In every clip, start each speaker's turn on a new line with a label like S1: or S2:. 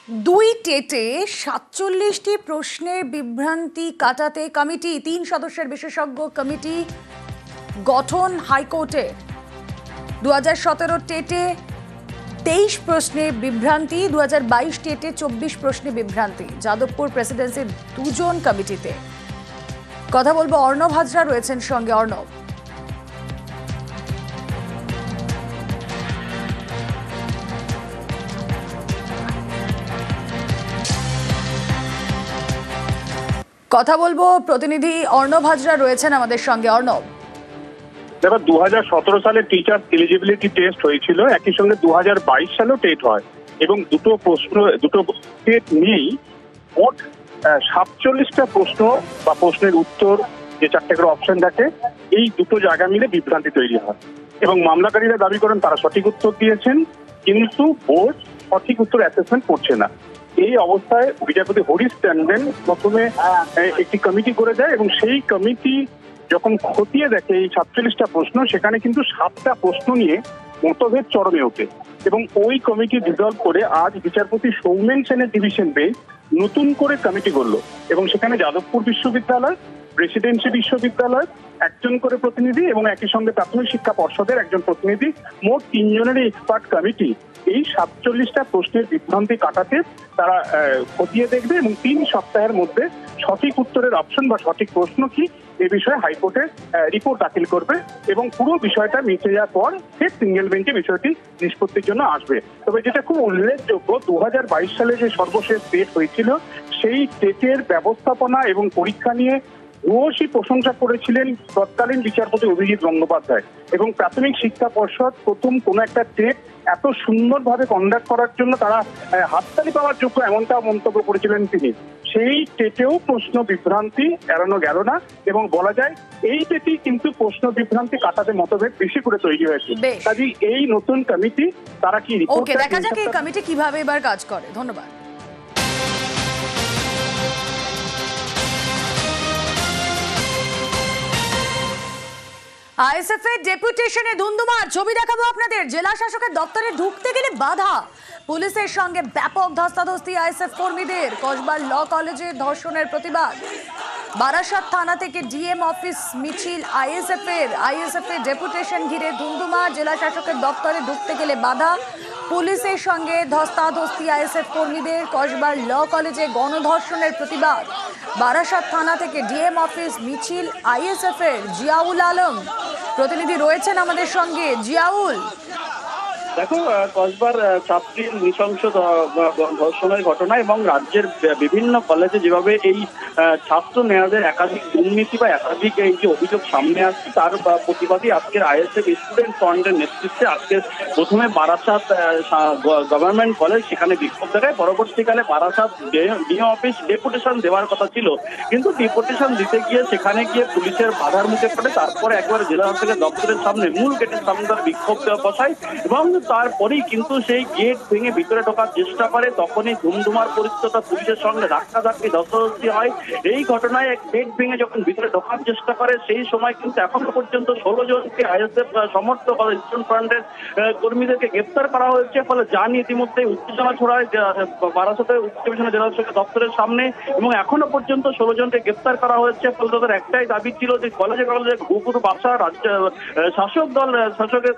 S1: দুই টেটে ৪৭টি প্রশ্নের বিভ্রান্তি কাটাতে কমিটি ৩ সদস্যের বিশেষজ্ঞ কমিটি গঠন হাইকোর্টে। ২০১৭ টেটে ২৩ প্রশ্নে বিভ্রান্তি, ২০২২ টেটে ২৪ প্রশ্নে বিভ্রান্তি। যাদবপুর প্রেসিডেন্সির দুজন কমিটিতে। কথা বলবো, অর্ণব হাজরা রয়েছেন সঙ্গে। অর্ণব, কথা বলবো, প্রতিনিধি অর্ণব হাজরা রয়েছেন আমাদের সঙ্গে। অর্ণব,
S2: এবার ২০১৭ সালে টিচার এলিজিবিলিটি টেস্ট হয়েছিল, একই সঙ্গে ২০২২ সালেও টেট হয় এবং দুটো টেট নিয়েই মোট ৪৭টা প্রশ্ন বা প্রশ্নের উত্তর, যে 4টে করে অপশন থাকে, এই দুটো জায়গা মিলে বিভ্রান্তি তৈরি হয় এবং মামলাকারীরা দাবি করেন তারা সঠিক উত্তর দিয়েছেন, কিন্তু বোর্ড সঠিক উত্তর অ্যাসেসমেন্ট করছে না। এই অবস্থায় বিচারপতি হরিশ ট্যান্ডন প্রথমে একটি কমিটি করে দেয় এবং সেই কমিটি যখন খতিয়ে দেখে এই ৪৭টা প্রশ্ন, সেখানে কিন্তু 7টা প্রশ্ন নিয়ে মতভেদ চরমে ওঠে এবং ওই কমিটি ডিজলভ করে আজ বিচারপতি সৌমেন সেনের ডিভিশন বেঞ্চ নতুন করে কমিটি করলো এবং সেখানে যাদবপুর বিশ্ববিদ্যালয়, প্রেসিডেন্সি বিশ্ববিদ্যালয় একজন করে প্রতিনিধি এবং একই সঙ্গে প্রাথমিক শিক্ষা পর্ষদের একজন প্রতিনিধি, মোট 3 জনের এক্সপার্ট কমিটি এই ৪৭টা প্রশ্নের বিভ্রান্তি কাটাতে তারা খতিয়ে দেখবে এবং 3 সপ্তাহের মধ্যে সঠিক উত্তরের অপশন বা সঠিক প্রশ্ন কি এ বিষয়ে হাইকোর্টে রিপোর্ট দাখিল করবে এবং পুরো বিষয়টা মিটে যাওয়ার পর ফের সিঙ্গেল বেঞ্চে বিষয়টি নিষ্পত্তির জন্য আসবে। তবে যেটা খুব উল্লেখযোগ্য, ২০২২ সালে যে সর্বশেষ টেট হয়েছিল, সেই টেটের ব্যবস্থাপনা এবং পরীক্ষা নিয়ে ভূয়সী প্রশংসা করেছিলেন তৎকালীন বিচারপতি অভিজিৎ গঙ্গোপাধ্যায় এবং প্রাথমিক শিক্ষা পর্ষদ প্রথম কোনো একটা টেট এত সুন্দরভাবে কন্ডাক্ট করার জন্য তারা হাততালি পাওয়ার যোগ্য, এমনটা মন্তব্য করেছিলেন তিনি। সেই টেটেও প্রশ্ন বিভ্রান্তি এড়ানো গেল না এবং বলা যায় এই টেটেই কিন্তু প্রশ্ন বিভ্রান্তি কাটাতে মতভেদ বেশি করে তৈরি হয়েছে। কাজেই এই নতুন কমিটি তারা কি রিপোর্ট,
S1: দেখা যাক এই কমিটি কিভাবে এবার কাজ করে। ধন্যবাদ। আইএসএফ এর ডেপুটেশনে ধুন্ধুমার ছবি দেখাবো আপনাদের। জেলা শাসকের দপ্তরে ঢুকতে গেলে বাধা, পুলিশের সঙ্গে ব্যাপক ধস্তাধস্তি আইএসএফ কর্মীদের। কসবার ল কলেজে ধর্ষণের প্রতিবাদ। বারাসাত থানা থেকে ডিএম অফিস মিছিল আইএসএফ এর ডেপুটেশন ঘিরে ধুন্ধুমার। জেলা শাসকের দপ্তরে ঢুকতে গেলে বাধা, পুলিশের সঙ্গে ধস্তাধস্তি আইএসএফ কর্মীদের। কসবার ল কলেজে গণধর্ষণের প্রতিবাদ। বারাসাত থানা থেকে ডিএম অফিস মিছিল আইএসএফ এর। জিয়াউল আলম প্রতিনিধি রয়েছেন আমাদের সঙ্গে। জিয়াউল,
S3: দেখো, কসবার ছাত্রীর নৃশংস ধর্ষণের ঘটনা এবং রাজ্যের বিভিন্ন কলেজে যেভাবে এই ছাত্র নেয়াদের একাধিক দুর্নীতি বা একাধিক এই যে অভিযোগ সামনে আসছে, তার প্রতিবাদী আজকের আইএসএফ স্টুডেন্ট ফ্রন্টের নেতৃত্বে আজকে প্রথমে বারাসাত গভর্নমেন্ট কলেজ, সেখানে বিক্ষোভ দেখায়। পরবর্তীকালে বারাসাত ডিএম অফিস ডেপুটেশন দেওয়ার কথা ছিল, কিন্তু ডেপুটেশন দিতে গিয়ে সেখানে গিয়ে পুলিশের বাধার মুখে পড়ে। তারপরে একবার জেলা শাসকের দপ্তরের সামনে, মূল গেটের সামনে তারা বিক্ষোভ বসায় এবং তারপরেই কিন্তু সেই গেট ভেঙে ভিতরে ঢোকার চেষ্টা করে। তখনই ধুমধুমার পরিস্থিতি, পুলিশের সঙ্গে ধাক্কাধাক্কি ধস্তাধস্তি হয়। এই ঘটনায় এক গেট ভেঙে যখন ভিতরে ঢোকার চেষ্টা করে, সেই সময় কিন্তু এখনো পর্যন্ত 16 জনকে আইএসএফ সমর্থক ইস্টার্ন ফ্রন্টের কর্মীদেরকে গ্রেপ্তার করা হয়েছে। ফলে যা নিয়ে ইতিমধ্যে উত্তেজনা ছড়ায় বারাসাতের উচ্চ ডিভিশনাল জেলা শাসকের দপ্তরের সামনে এবং এখনো পর্যন্ত 16 জনকে গ্রেপ্তার করা হয়েছে। ফলে তাদের একটাই দাবি ছিল যে কলেজে ঘুঘুর বাসা, রাজ্য শাসক দল, শাসকের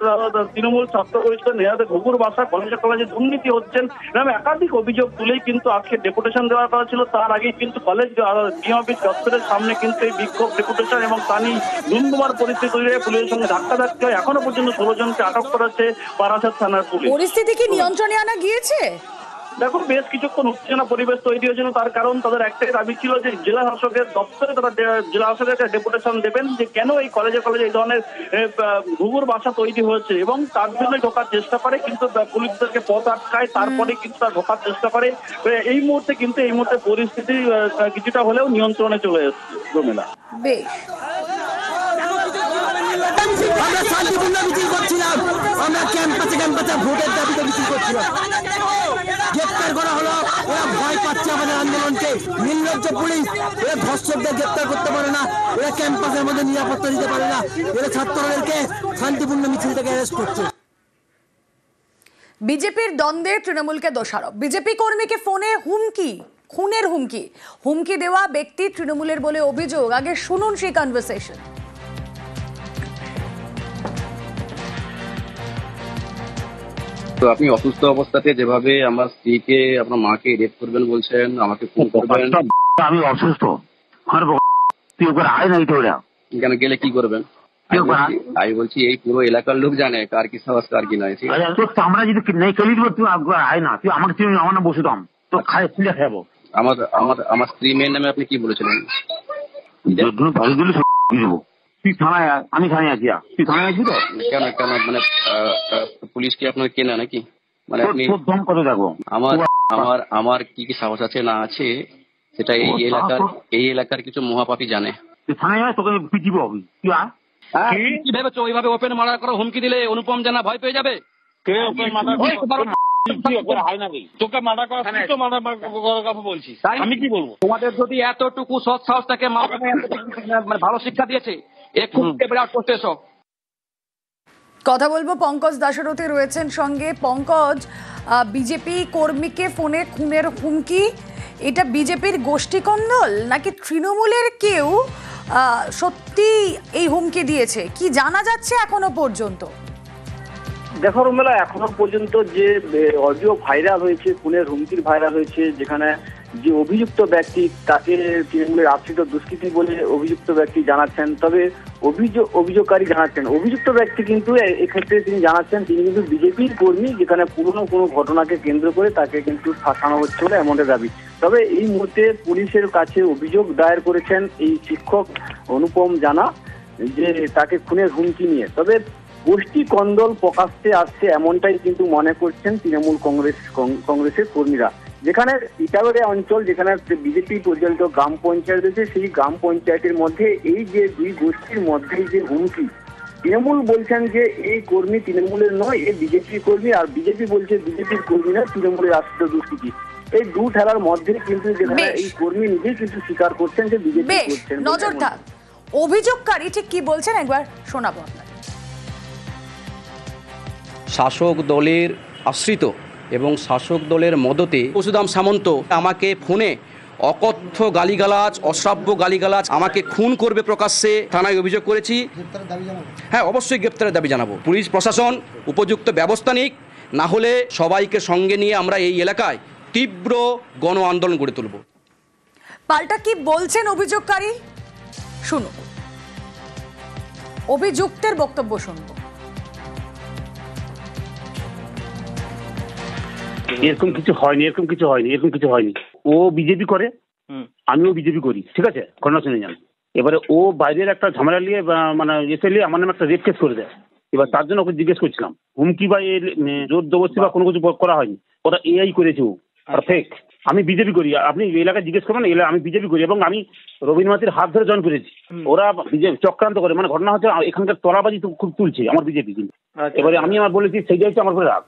S3: তৃণমূল ছাত্র পরিষদ নেয়াদের ঘুঘুর বাসা, কলেজে দুর্নীতি হচ্ছেন এরকম একাধিক অভিযোগ তুলেই কিন্তু আজকে ডেপুটেশন দেওয়ার কথা ছিল। তার আগেই কিন্তু কলেজ ডিএম অফিস দপ্তরের সামনে কিন্তু এই বিক্ষোভ ডেপুটেশন এবং তা নিয়ে ধুমধুমার পরিস্থিতি তৈরি হয়ে পুলিশের সঙ্গে ধাক্কাধাক্কি হয়। এখনো পর্যন্ত 16 জনকে আটক করেছে বারাসাত থানার পুলিশ।
S1: পরিস্থিতি কি নিয়ন্ত্রণে আনা গিয়েছে?
S3: দেখো, বেশ কিছুক্ষণ উত্তেজনা পরিবেশ তৈরি হয়েছিল। তার কারণ তাদের একটাই দাবি ছিল যে জেলা শাসকের দপ্তরে তারা জেলা শাসকের ডেপুটেশন দেবেন যে কেন এই কলেজে এই ধরনের ঘুঘুর বাসা তৈরি হয়েছে এবং তার জন্য ঢোকার চেষ্টা করে, কিন্তু পুলিশদেরকে পথ আটকায়। তারপরে কিন্তু তারা ঢোকার চেষ্টা করে। এই মুহূর্তে পরিস্থিতি কিছুটা হলেও নিয়ন্ত্রণে চলে এসেছে। রোমেলা,
S1: বেশ,
S4: আমরা শান্তিপূর্ণ মিছিল করছিলাম, আমরা ক্যাম্পাসে ভোটের দাবিতে মিছিল করছিলাম। গ্রেপ্তার করা হলো, ওরা ভয় পাচ্ছে আমাদের আন্দোলনকে। নির্লজ্জ পুলিশ, এরা ধর্ষকদের গ্রেপ্তার করতে পারে না, এরা ক্যাম্পাসের মধ্যে নিরাপত্তা দিতে পারে না, এরা ছাত্রদেরকে শান্তিপূর্ণ মিছিল থেকে অ্যারেস্ট করছে।
S1: বিজেপির দ্বন্দ্বে তৃণমূলকে দোষারোপ। বিজেপি কর্মীকে ফোনে হুমকি, খুনের হুমকি দেওয়া ব্যক্তি তৃণমূলের বলে অভিযোগ। আগে শুনুন সেই কনভারসেশন।
S5: তো আপনি অসুস্থ অবস্থাতে যেভাবে আমার স্ত্রীকে, আপনার মাকে রেপ করবেন বলছেন, আমাকে ফোন করবেন।
S6: আমি অসুস্থ, তুই ওপর আয় নাই তো ওরা
S5: কেন গেলে কি করবেন? আমি বলছি এই পুরো এলাকার লোক জানে কার কি সাহস কার কি নয়। ঠিক আছে,
S6: তোর চামড়া যদি নেই খেলি দিব, তুই আয় না, তুই আমাকে তুই আমার নাম বসুতাম তো খাই তুলে খাবো।
S5: আমার স্ত্রী মেয়ের নামে আপনি কি বলেছিলেন?
S6: তুই থানায়, আমি থানায় আছি, তুই থানায় আছি তো
S5: কেন কেন মানে পুলিশ কি আপনার কেনা নাকি? মানে আপনি
S6: দম কত দেখো
S5: আমার কি কি সাহস আছে না আছে সেটা এই এলাকার কিছু মহাপাপী জানে।
S6: তুই থানায় আয়, তোকে পিটিব হবে। তুই আয়।
S5: কি ভেবেছো ওইভাবে ওপেন মার্ডার করে হুমকি দিলে অনুপম জানা ভয় পেয়ে যাবে? আমি কি বলবো? তোমাদের যদি এতটুকু সৎ সাহস থাকে, মানে ভালো শিক্ষা দিয়েছে, একটু বিরাট করতে এসো।
S1: কথা বলবো, পঙ্কজ দাশরথী রয়েছেন সঙ্গে। পঙ্কজ, বিজেপি কর্মীকে ফোনে খুনের হুমকি, এটা বিজেপির গোষ্ঠীকন্দল নাকি তৃণমূলের কেউ সত্যি এই হুমকি দিয়েছে? কি জানা যাচ্ছে এখনো পর্যন্ত?
S3: দেখো রুমেলা, এখনো পর্যন্ত যে অডিও ভাইরাল হয়েছে, খুনের হুমকির ভাইরাল হয়েছে, যেখানে যে অভিযুক্ত ব্যক্তি তাকে তৃণমূলের আশ্রিত দুষ্কৃতী বলে অভিযুক্ত ব্যক্তি জানাচ্ছেন। তবে অভিযোগকারী জানাচ্ছেন, অভিযুক্ত ব্যক্তি কিন্তু এক্ষেত্রে তিনি জানাচ্ছেন তিনি কিন্তু বিজেপির কর্মী, যেখানে পুরনো কোনো ঘটনাকে কেন্দ্র করে তাকে কিন্তু ফাঁসানো হচ্ছে বলে এমনটা দাবি। তবে এই মুহূর্তে পুলিশের কাছে অভিযোগ দায়ের করেছেন এই শিক্ষক অনুপম জানা, যে তাকে খুনের হুমকি নিয়ে। তবে গোষ্ঠী কন্দল প্রকাশ্যে আসছে এমনটাই কিন্তু মনে করছেন তৃণমূল কংগ্রেসের কর্মীরা। যেখানে ইটাগড়ে অঞ্চল, যেখানে বিজেপি পরিচালিত গ্রাম পঞ্চায়েত রয়েছে, সেই গ্রাম পঞ্চায়েতের মধ্যে এই যে দুই গোষ্ঠীর মধ্যে যে হুমকি, তৃণমূল বলছেন যে এই কর্মী তৃণমূলের নয়, এই বিজেপির কর্মী, আর বিজেপি বলছে বিজেপির কর্মী নয়, তৃণমূলের আশ্রিত দুষ্কৃতী। এই দু ঠেলার মধ্যে কিন্তু যেখানে এই কর্মী নিজেই কিন্তু স্বীকার করছেন যে বিজেপি করছেন।
S1: নজর থাক, অভিযোগকারী ঠিক কি বলছেন একবার শোনাবো আপনার।
S7: শাসক দলের আশ্রিত এবং শাসক দলের মদতে বসুদাম সামন্ত আমাকে ফোনে অকথ্য গালিগালাজ, অশ্রাব্য গালিগালাজ, আমাকে খুন করবে প্রকাশ্যে থানায় অভিযোগ করেছি। হ্যাঁ, অবশ্যই গ্রেপ্তারের দাবি জানাবো। পুলিশ প্রশাসন উপযুক্ত ব্যবস্থা নিক, না হলে সবাইকে সঙ্গে নিয়ে আমরা এই এলাকায় তীব্র গণ আন্দোলন গড়ে তুলব।
S1: পাল্টা কি বলছেন অভিযোগকারী, শুনুন। অভিযুক্তের বক্তব্য শুনবো।
S6: এরকম কিছু হয়নি। ও বিজেপি করে, আমিও বিজেপি করি, ঠিক আছে? ঘটনা শুনে যান। এবারে ও বাইরের একটা ঝামেলা নিয়ে মানে এসে নিয়ে আমার নামে একটা রেপ কেস করে দেয়। এবার তার জন্য ওকে জিজ্ঞেস করছিলাম, হুমকি বা জোর জবরদস্তি বা কোনো কিছু করা হয়নি, ওটা এআই করেছে, ও ফেক। আমি বিজেপি করি, আপনি এলাকায় জিজ্ঞেস করবেন, আমি বিজেপি করি এবং আমি রবীন্দ্রনাথের হাত ধরে জয়েন করেছি। ওরা চক্রান্ত করে, মানে ঘটনা হচ্ছে এখানকার তলাবাজি তো খুব তুলছে আমার বিজেপি। কিন্তু এবারে আমি বলেছি সেইটা হচ্ছে আমার করে রাখ।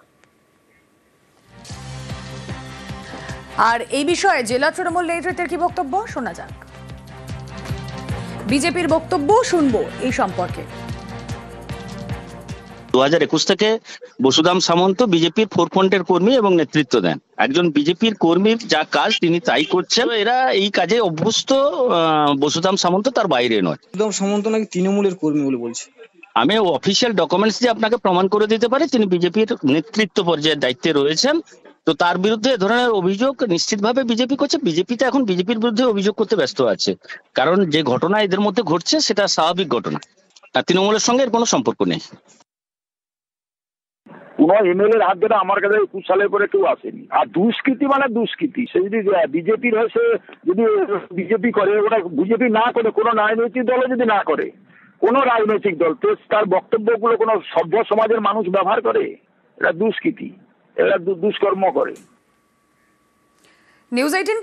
S1: আর এই বিষয়ে জেলা তৃণমূল নেতৃত্বের কি বক্তব্য শোনা যাক। বিজেপির বক্তব্য শুনবো এই সম্পর্কে।
S8: 2021 থেকে বসুদাম সামন্ত বিজেপির ফোরফ্রন্টের কর্মী এবং নেতৃত্ব দেন। একজন বিজেপির কর্মীর যা কাজ তিনি তাই করছেন, এরা এই কাজে অভ্যস্ত। বসুদাম সামন্ত তার বাইরে নয়।
S9: বসুদাম সামন্ত নাকি তৃণমূলের কর্মী বলে বলছে।
S8: আমি অফিসিয়াল ডকুমেন্টস দিয়ে আপনাকে প্রমাণ করে দিতে পারি তিনি বিজেপির নেতৃত্ব পর্যায়ের দায়িত্বে রয়েছেন। তো তার বিরুদ্ধে এ ধরনের অভিযোগ নিশ্চিতভাবে বিজেপি করছে। বিজেপিতে এখন বিজেপির বিরুদ্ধে অভিযোগ করতে ব্যস্ত আছে, কারণ যে ঘটনা এদের মধ্যে ঘটছে সেটা স্বাভাবিক ঘটনা, আর তৃণমূলের সঙ্গে এর কোনো সম্পর্ক নেই।
S6: কোন এমএলএ হাত ধরে আমার কাছে 21 সালের পরে কেউ আসেনি। আর দুষ্কৃতি মানে দুষ্কৃতি, সে যদি বিজেপির হয়ে সে যদি বিজেপি করে, ওটা বিজেপি না করে, কোনো রাজনৈতিক দলও যদি না করে, কোন রাজনৈতিক দল তার বক্তব্যগুলো কোনো সভ্য সমাজের মানুষ ব্যবহার করে, এটা দুষ্কৃতি, এরা দুষ্কর্ম করে।
S1: নিউজ 18